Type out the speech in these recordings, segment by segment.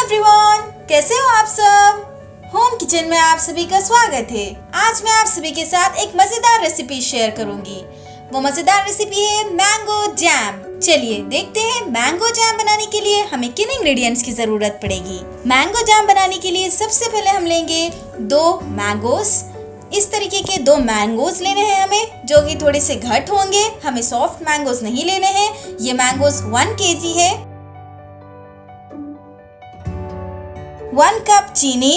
Everyone, कैसे हो आप सब। होम किचन में आप सभी का स्वागत है। आज मैं आप सभी के साथ एक मजेदार रेसिपी शेयर करूंगी। वो मजेदार रेसिपी है मैंगो जैम। चलिए देखते हैं मैंगो जैम बनाने के लिए हमें किन इंग्रेडिएंट्स की जरूरत पड़ेगी। मैंगो जैम बनाने के लिए सबसे पहले हम लेंगे 2 मैंगोस। इस तरीके के 2 मैंगोस लेने हैं हमें, जो कि थोड़े से घट होंगे। हमें सॉफ्ट मैंगोस नहीं लेने हैं। ये मैंगोस 1 kg है। 1 कप चीनी,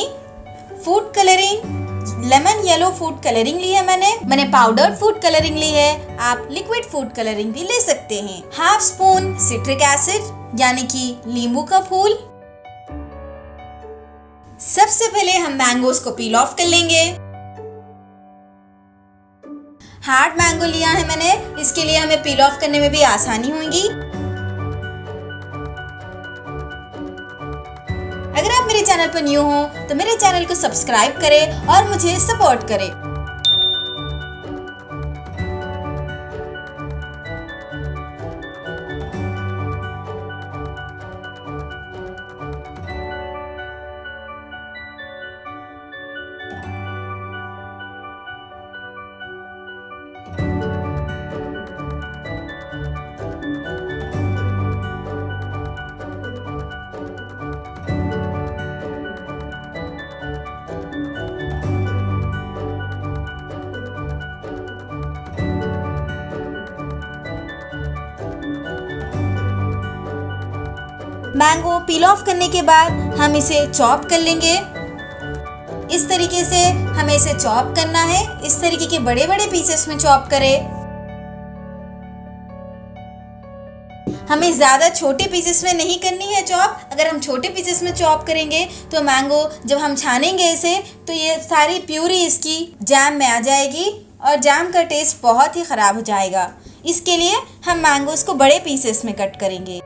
food colouring, lemon yellow food colouring ली है मैंने पाउडर्ड फूड कलरिंग ली है। आप लिक्विड फूड कलरिंग भी ले सकते हैं। हाफ स्पून सिट्रिक एसिड यानी कि नींबू का फूल। सबसे पहले हम मैंगोस को पील ऑफ कर लेंगे। हार्ड मैंगो लिया है मैंने, इसके लिए हमें पील ऑफ करने में भी आसानी होगी। अगर आप मेरे चैनल पर न्यू हो तो मेरे चैनल को सब्सक्राइब करें और मुझे सपोर्ट करें। मैंगो पील ऑफ करने के बाद हम इसे चॉप कर लेंगे। इस तरीके से हमें इसे चॉप करना है। इस तरीके के बड़े बड़े पीसेस में चॉप करें। हमें ज़्यादा छोटे पीसेस में नहीं करनी है चॉप। अगर हम छोटे पीसेस में चॉप करेंगे तो मैंगो जब हम छानेंगे इसे तो ये सारी प्यूरी इसकी जैम में आ जाएगी और जैम का टेस्ट बहुत ही ख़राब हो जाएगा। इसके लिए हम मैंगोस को बड़े पीसेस में कट करेंगे।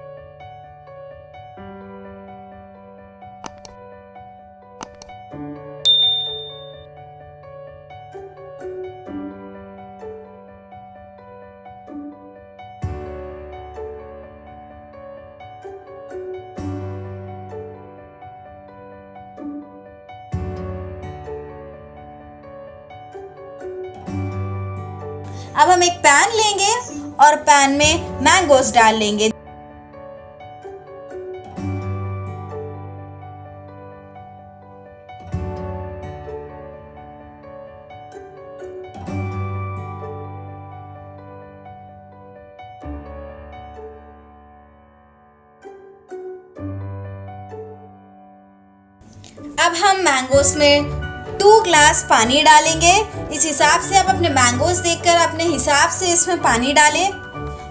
अब हम एक पैन लेंगे और पैन में मैंगोस डाल लेंगे। अब हम मैंगोस में 2 ग्लास पानी डालेंगे। इस हिसाब से आप अपने मैंगोस देखकर अपने हिसाब से इसमें पानी डालें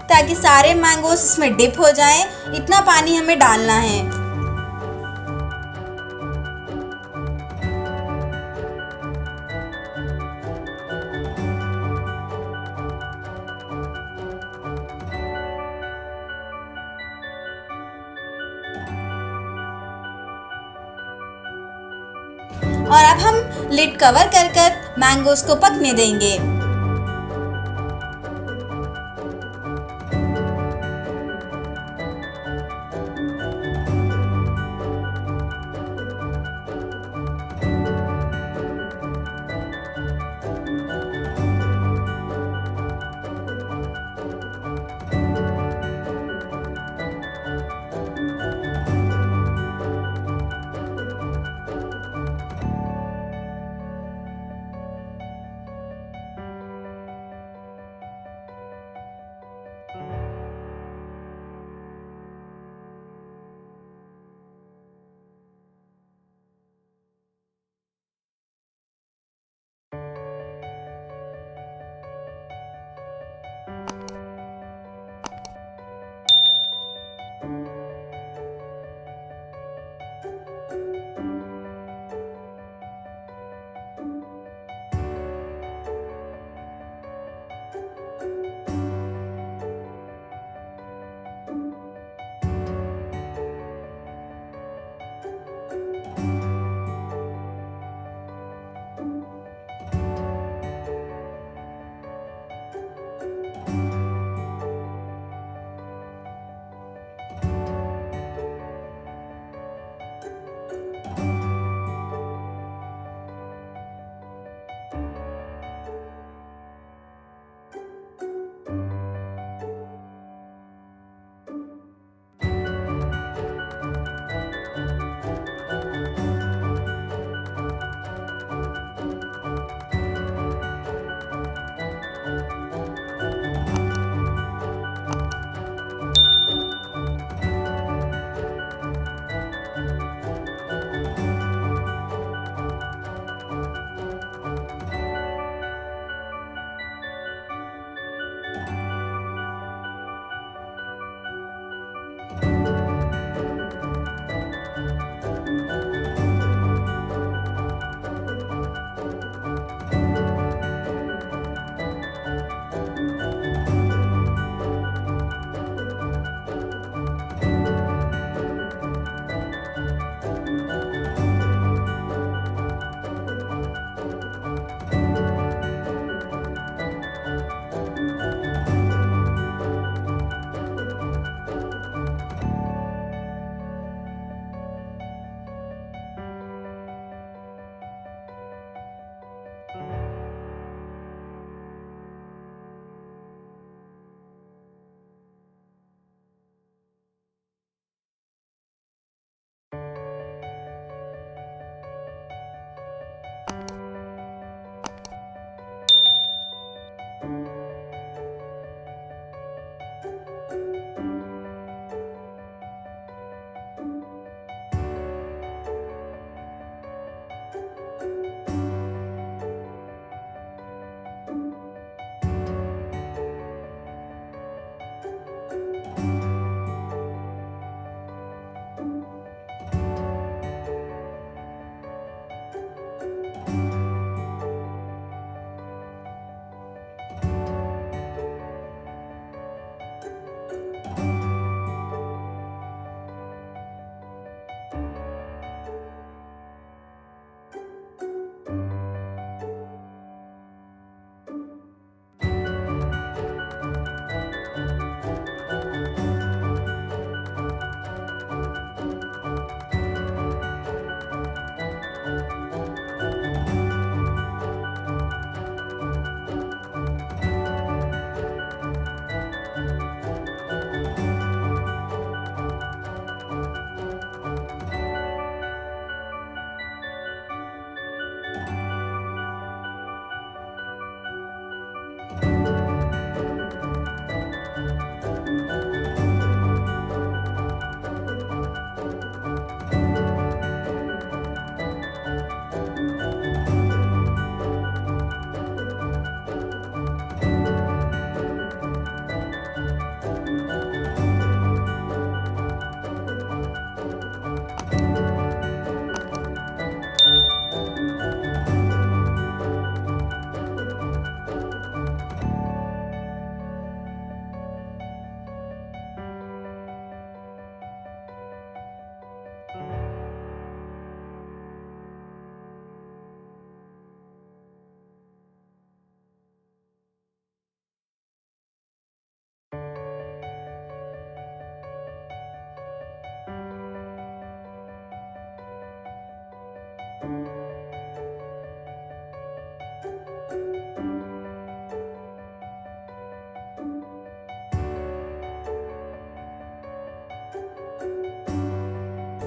ताकि सारे मैंगोस इसमें डिप हो जाएं। इतना पानी हमें डालना है। और अब हम लिड कवर कर मैंगोस को पकने देंगे।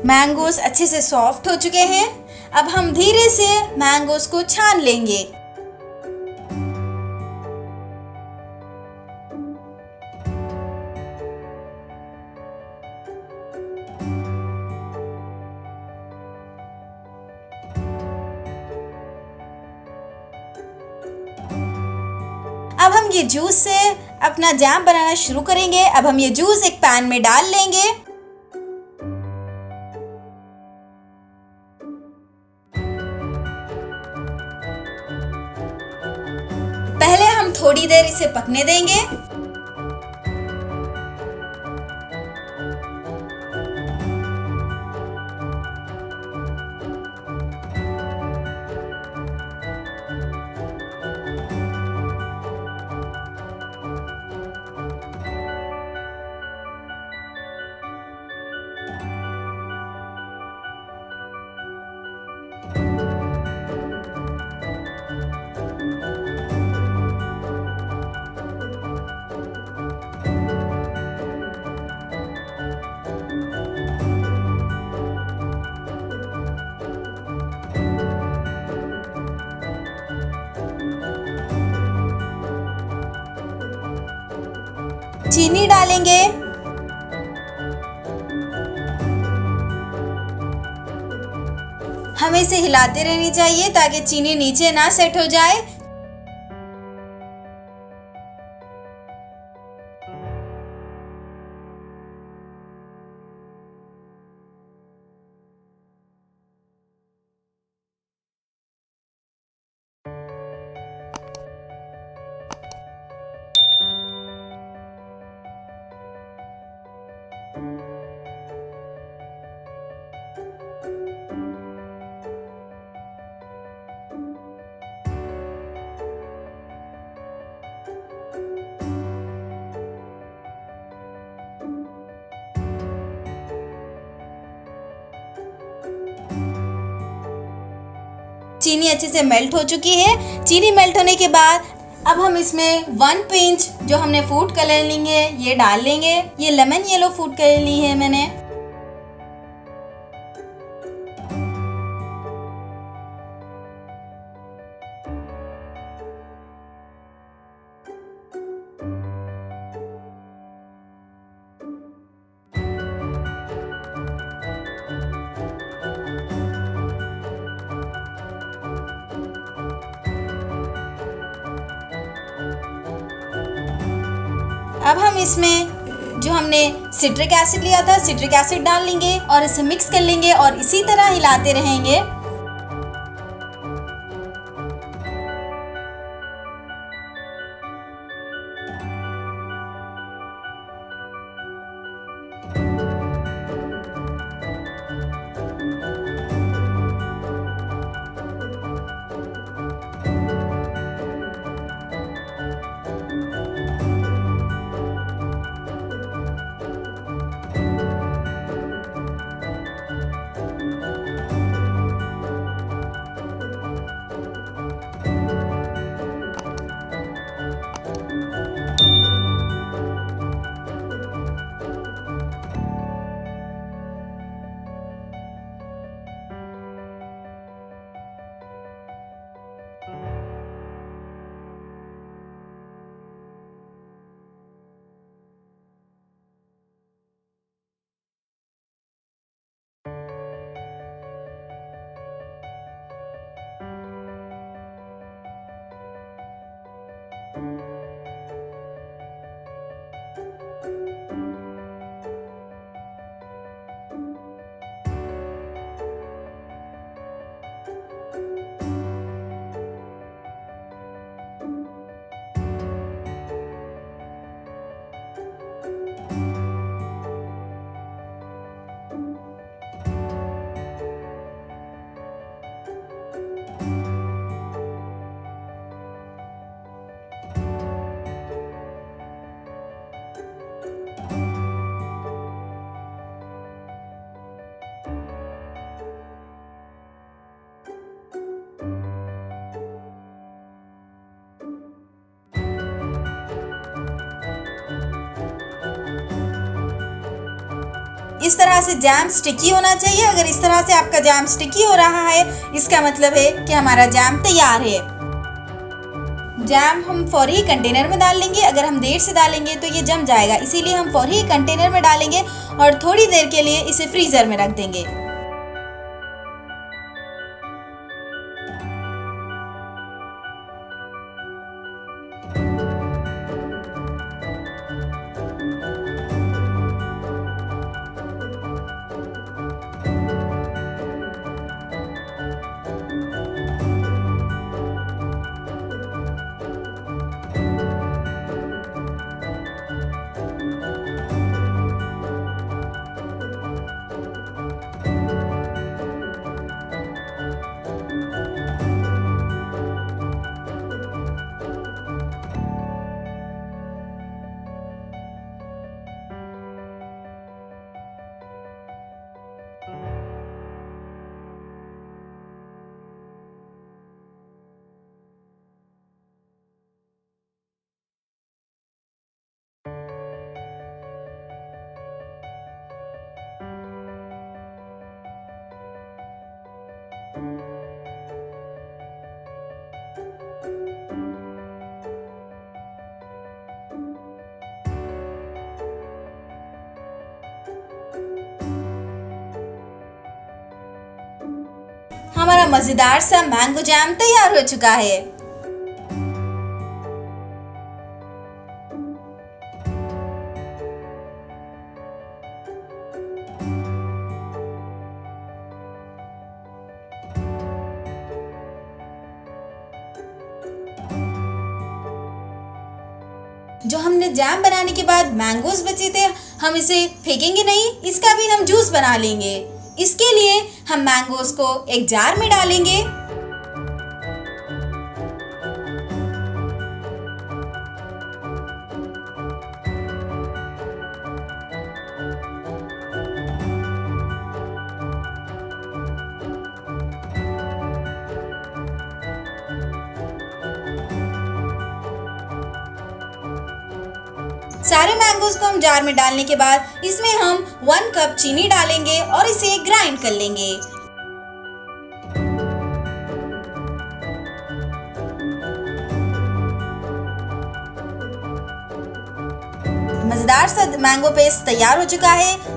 मैंगोस अच्छे से सॉफ्ट हो चुके हैं। अब हम धीरे से मैंगोस को छान लेंगे। अब हम ये जूस से अपना जैम बनाना शुरू करेंगे। अब हम ये जूस एक पैन में डाल लेंगे। पहले हम थोड़ी देर इसे पकने देंगे। चीनी डालेंगे। हमें इसे हिलाते रहनी चाहिए ताकि चीनी नीचे ना सेट हो जाए। चीनी अच्छे से मेल्ट हो चुकी है। चीनी मेल्ट होने के बाद अब हम इसमें 1 पिंच जो हमने फूड कलर ली है ये डाल लेंगे। ये लेमन येलो फूड कलर ली है मैंने। अब हम इसमें जो हमने सिट्रिक एसिड लिया था सिट्रिक एसिड डाल लेंगे और इसे मिक्स कर लेंगे और इसी तरह हिलाते रहेंगे। से जैम स्टिकी होना चाहिए। अगर इस तरह से आपका जैम स्टिकी हो रहा है, इसका मतलब है कि हमारा जैम तैयार है। जैम हम फौरी ही कंटेनर में डाल लेंगे। अगर हम देर से डालेंगे तो ये जम जाएगा, इसीलिए हम फौरी ही कंटेनर में डालेंगे और थोड़ी देर के लिए इसे फ्रीजर में रख देंगे। हमारा मजेदार सा मैंगो जैम तैयार हो चुका है। जो हमने जैम बनाने के बाद मैंगोज बचे थे, हम इसे फेंकेंगे नहीं, इसका भी हम जूस बना लेंगे। इसके लिए हम मैंगोज को एक जार में डालेंगे। सारे मैंगोज को हम जार में डालने के बाद इसमें हम 1 कप चीनी डालेंगे और इसे ग्राइंड कर लेंगे। मजेदार सा मैंगो पेस्ट तैयार हो चुका है।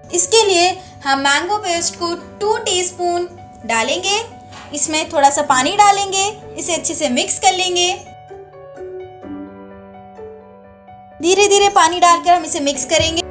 इसके लिए हम मैंगो पेस्ट को 2 टीस्पून डालेंगे। इसमें थोड़ा सा पानी डालेंगे, इसे अच्छे से मिक्स कर लेंगे। धीरे धीरे पानी डालकर हम इसे मिक्स करेंगे।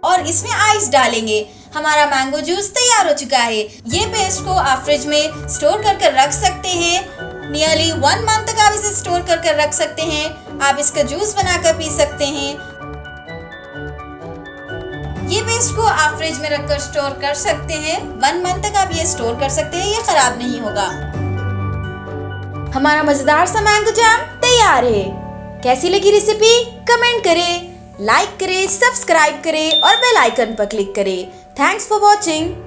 और इसमें आइस डालेंगे। हमारा मैंगो जूस तैयार हो चुका है। ये पेस्ट को आप फ्रिज में स्टोर कर रख सकते हैं। नियरली 1 मंथ तक आप इसे स्टोर कर रख सकते हैं। आप इसका जूस बनाकर पी सकते हैं। ये पेस्ट को आप फ्रिज में रखकर स्टोर कर सकते हैं। 1 मंथ तक आप ये स्टोर कर सकते हैं, ये खराब नहीं होगा। हमारा मजेदार सा मैंगो जैम तैयार है। कैसी लगी रेसिपी कमेंट करें, लाइक करें, सब्सक्राइब करें और बेल आइकन पर क्लिक करें। Thanks for watching.